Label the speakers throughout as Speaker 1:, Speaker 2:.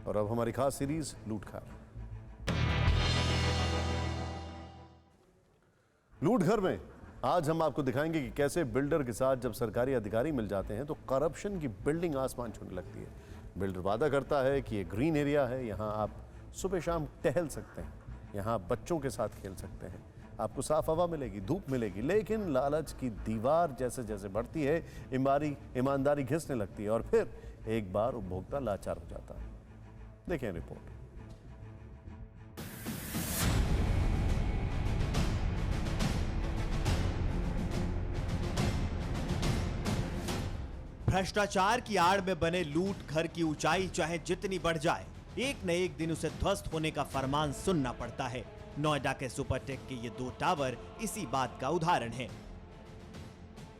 Speaker 1: और अब हमारी खास सीरीज लूटघर। लूटघर में आज हम आपको दिखाएंगे कि कैसे बिल्डर के साथ जब सरकारी अधिकारी मिल जाते हैं तो करप्शन की बिल्डिंग आसमान छूने लगती है। बिल्डर वादा करता है कि ये ग्रीन एरिया है, यहाँ आप सुबह शाम टहल सकते हैं, यहाँ बच्चों के साथ खेल सकते हैं, आपको साफ हवा मिलेगी, धूप मिलेगी। लेकिन लालच की दीवार जैसे जैसे बढ़ती है, ईमानदारी घिसने लगती है और फिर एक बार उपभोक्ता लाचार हो जाता है। देखिए रिपोर्ट।
Speaker 2: भ्रष्टाचार की आड़ में बने लूट घर की ऊंचाई चाहे जितनी बढ़ जाए, एक न एक दिन उसे ध्वस्त होने का फरमान सुनना पड़ता है। नोएडा के सुपरटेक के ये 2 टावर इसी बात का उदाहरण हैं।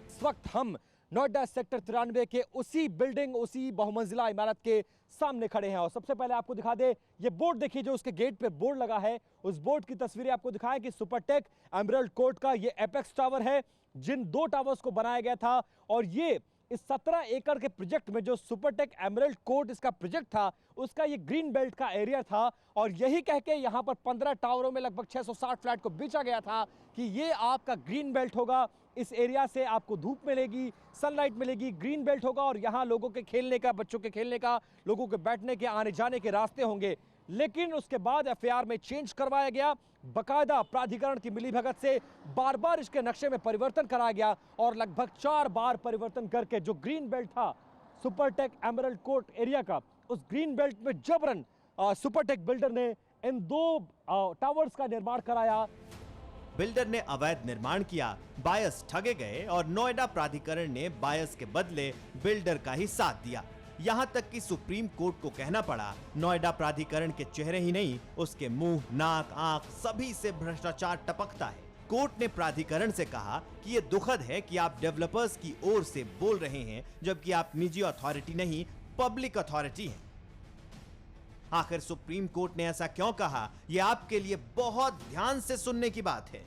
Speaker 3: इस वक्त हम नोएडा सेक्टर 93 के उसी बिल्डिंग, उसी बहुमंजिला इमारत के सामने खड़े हैं और सबसे पहले आपको दिखा दे, ये बोर्ड देखिए जो उसके गेट पे बोर्ड लगा है। उस बोर्ड की तस्वीरें आपको दिखाएं कि सुपरटेक एमराल्ड कोर्ट का ये एपेक्स टावर है, जिन 2 टावर्स को बनाया गया था। और ये इस 17 एकड़ के प्रोजेक्ट में जो सुपरटेक एमराल्ड कोर्ट इसका प्रोजेक्ट था, उसका ये ग्रीन बेल्ट का एरिया था। और यही कह के यहां पर 15 टावरों में लगभग 660 फ्लैट को बेचा गया था कि ये आपका ग्रीन बेल्ट होगा, इस एरिया से आपको धूप मिलेगी, सनलाइट मिलेगी, ग्रीन बेल्ट होगा और यहाँ लोगों के खेलने का, बच्चों के खेलने का, लोगों के बैठने के, आने जाने के रास्ते होंगे। लेकिन उसके बाद एफआईआर में चेंज करवाया गया, बकायदा प्राधिकरण की मिलीभगत से बार बार इसके नक्शे में परिवर्तन कराया गया और लगभग 4 बार परिवर्तन करके जो ग्रीन बेल्ट था सुपरटेक एमराल्ड कोर्ट एरिया का, उस ग्रीन बेल्ट में जबरन सुपरटेक बिल्डर ने इन 2 टावर्स का निर्माण कराया।
Speaker 2: बिल्डर ने अवैध निर्माण किया, बायस ठगे गए और नोएडा प्राधिकरण ने बायस के बदले बिल्डर का ही साथ दिया। यहाँ तक कि सुप्रीम कोर्ट को कहना पड़ा, नोएडा प्राधिकरण के चेहरे ही नहीं, उसके मुंह, नाक, आंख सभी से भ्रष्टाचार टपकता है। कोर्ट ने प्राधिकरण से कहा कि ये दुखद है कि आप डेवलपर्स की ओर से बोल रहे हैं, जबकि आप निजी अथॉरिटी नहीं, पब्लिक अथॉरिटी हैं। आखिर सुप्रीम कोर्ट ने ऐसा क्यों कहा, यह आपके लिए बहुत ध्यान से सुनने की बात है।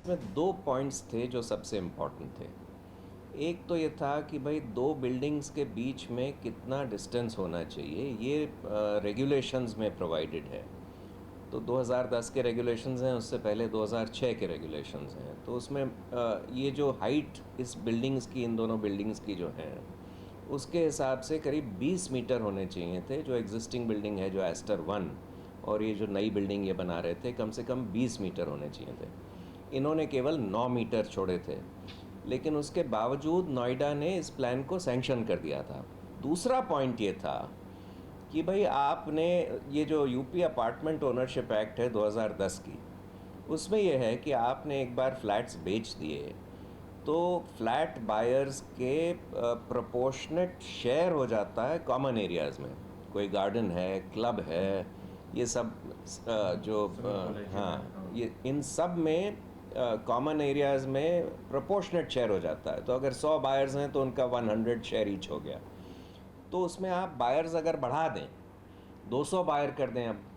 Speaker 4: इसमें 2 पॉइंट्स थे जो सबसे इम्पोर्टेंट थे। एक तो ये था कि भाई 2 बिल्डिंग्स के बीच में कितना डिस्टेंस होना चाहिए, ये रेगुलेशंस में प्रोवाइडेड है। तो 2010 के रेगुलेशंस हैं, उससे पहले 2006 के रेगुलेशंस हैं। तो उसमें ये जो हाइट इस बिल्डिंग्स की, इन दोनों बिल्डिंग्स की जो है, उसके हिसाब से करीब 20 मीटर होने चाहिए थे। जो एग्जिस्टिंग बिल्डिंग है, जो एस्टर 1 और ये जो नई बिल्डिंग ये बना रहे थे, कम से कम 20 मीटर होने चाहिए थे। इन्होंने केवल 9 मीटर छोड़े थे, लेकिन उसके बावजूद नोएडा ने इस प्लान को सैंक्शन कर दिया था। दूसरा पॉइंट ये था कि भाई आपने ये जो यूपी अपार्टमेंट ओनरशिप एक्ट है 2010 की, उसमें यह है कि आपने एक बार फ्लैट्स बेच दिए तो फ्लैट बायर्स के प्रोपोर्शनेट शेयर हो जाता है कॉमन एरियाज़ में। कोई गार्डन है, क्लब है, ये सब हाँ, ये इन सब में कॉमन एरियाज़ में प्रोपोर्शनेट शेयर हो जाता है। तो अगर 100 बायर्स हैं तो उनका 100 शेयर ईच हो गया। तो उसमें आप बायर्स अगर बढ़ा दें, 200 बायर कर दें अब,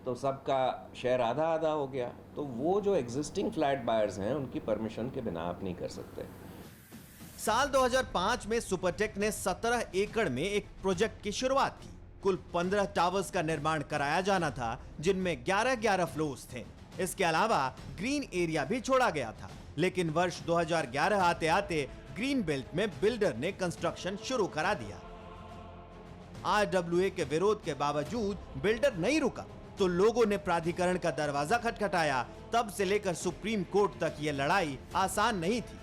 Speaker 4: तो सबका शेयर आधा आधा हो गया। तो वो जो एग्जिस्टिंग फ्लैट बायर्स हैं, उनकी परमिशन के बिना आप नहीं कर सकते।
Speaker 2: साल 2005 में सुपरटेक ने 17 एकड़ में एक प्रोजेक्ट की शुरुआत की। कुल 15 टावर्स का निर्माण कराया जाना था, जिनमें 11-11 फ्लोर्स थे। इसके अलावा ग्रीन एरिया भी छोड़ा गया था। लेकिन वर्ष 2011 आते आते ग्रीन बेल्ट में बिल्डर ने कंस्ट्रक्शन शुरू करा दिया। आरडब्ल्यूए के विरोध के बावजूद बिल्डर नहीं रुका तो लोगों ने प्राधिकरण का दरवाजा खटखटाया। तब से लेकर सुप्रीम कोर्ट तक ये लड़ाई आसान नहीं थी।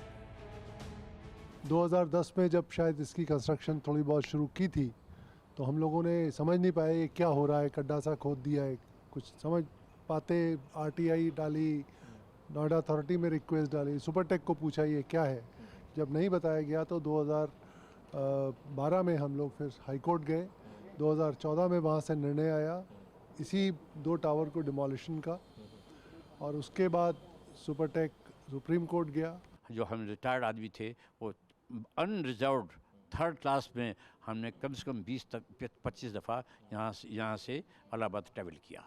Speaker 5: 2010 में जब शायद इसकी कंस्ट्रक्शन थोड़ी बहुत शुरू की थी, तो हम लोगों ने समझ नहीं पाए ये क्या हो रहा है, गड्ढा सा खोद दिया है, कुछ समझ पाते। आरटीआई डाली, नोएडा अथॉरिटी में रिक्वेस्ट डाली, सुपरटेक को पूछा ये क्या है। जब नहीं बताया गया तो 2012 में हम लोग फिर हाई कोर्ट गए। 2014 में वहाँ से निर्णय आया इसी 2 टावर को डिमोलिशन का, और उसके बाद सुपरटेक सुप्रीम कोर्ट गया।
Speaker 6: जो हम रिटायर्ड आदमी थे, वो अनरिजर्व्ड 3rd क्लास में हमने कम से कम 20-25 दफ़ा यहाँ से इलाहाबाद ट्रैवल किया।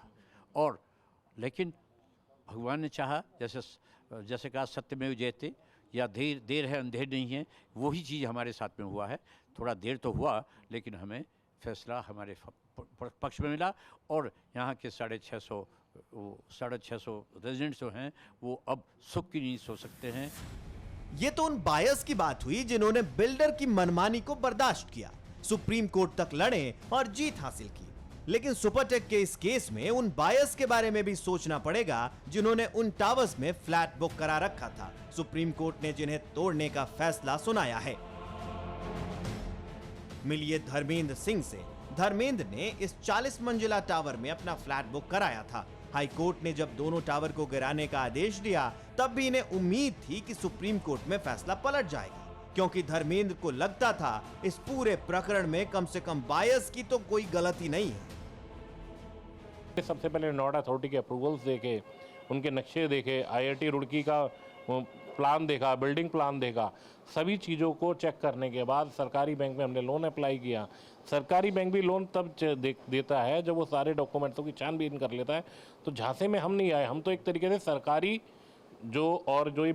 Speaker 6: और लेकिन भगवान ने चाहा, जैसे कहा सत्यमेव जयते, या देर है अंधेर नहीं है, वही चीज़ हमारे साथ में हुआ है। थोड़ा देर तो हुआ, लेकिन हमें फैसला हमारे पक्ष में मिला और यहाँ के 650 रेजिडेंट्स जो हैं वो अब सुख की नींद सो सकते हैं।
Speaker 2: ये तो उन बायर्स की बात हुई जिन्होंने बिल्डर की मनमानी को बर्दाश्त किया, सुप्रीम कोर्ट तक लड़े और जीत हासिल की। लेकिन सुपरटेक के इस केस में उन बायर्स के बारे में भी सोचना पड़ेगा जिन्होंने उन टावर्स में फ्लैट बुक करा रखा था, सुप्रीम कोर्ट ने जिन्हें तोड़ने का फैसला सुनाया है। मिलिए धर्मेंद्र सिंह से। धर्मेंद्र ने इस 40 मंजिला टावर में अपना फ्लैट बुक कराया था। हाई कोर्ट ने जब दोनों टावर को गिराने का आदेश दिया तब भी इन्हें उम्मीद थी कि सुप्रीम कोर्ट में फैसला पलट जाएगा, क्योंकि धर्मेंद्र को लगता था इस पूरे प्रकरण में कम से कम बायर्स की तो कोई गलती नहीं है।
Speaker 7: सबसे पहले नोएडा अथॉरिटी के अप्रूवल्स देखे, उनके नक्शे देखे, IIT रुड़की का प्लान देखा, बिल्डिंग प्लान देखा, सभी चीज़ों को चेक करने के बाद सरकारी बैंक में हमने लोन अप्लाई किया। सरकारी बैंक भी लोन तब देता है जब वो सारे डॉक्यूमेंट्सों की छानबीन कर लेता है। तो झांसे में हम नहीं आए, हम तो एक तरीके से सरकारी जो ये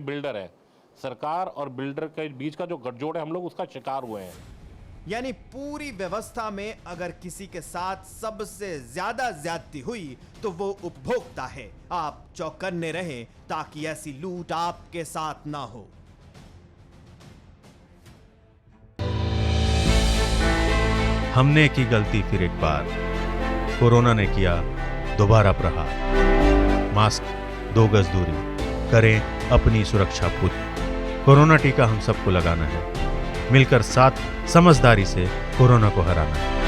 Speaker 7: बिल्डर है, सरकार और बिल्डर के बीच का जो गठजोड़ है, हम लोग उसका शिकार हुए हैं।
Speaker 2: यानी पूरी व्यवस्था में अगर किसी के साथ सबसे ज्यादा ज्यादती हुई तो वो उपभोक्ता है। आप चौकन्ने रहें ताकि ऐसी लूट आपके साथ ना हो।
Speaker 8: हमने की गलती फिर एक बार, कोरोना ने किया दोबारा प्रहार। मास्क, 2 गज दूरी, करें अपनी सुरक्षा खुद। कोरोना टीका हम सबको लगाना है, मिलकर साथ समझदारी से कोरोना को हराना है।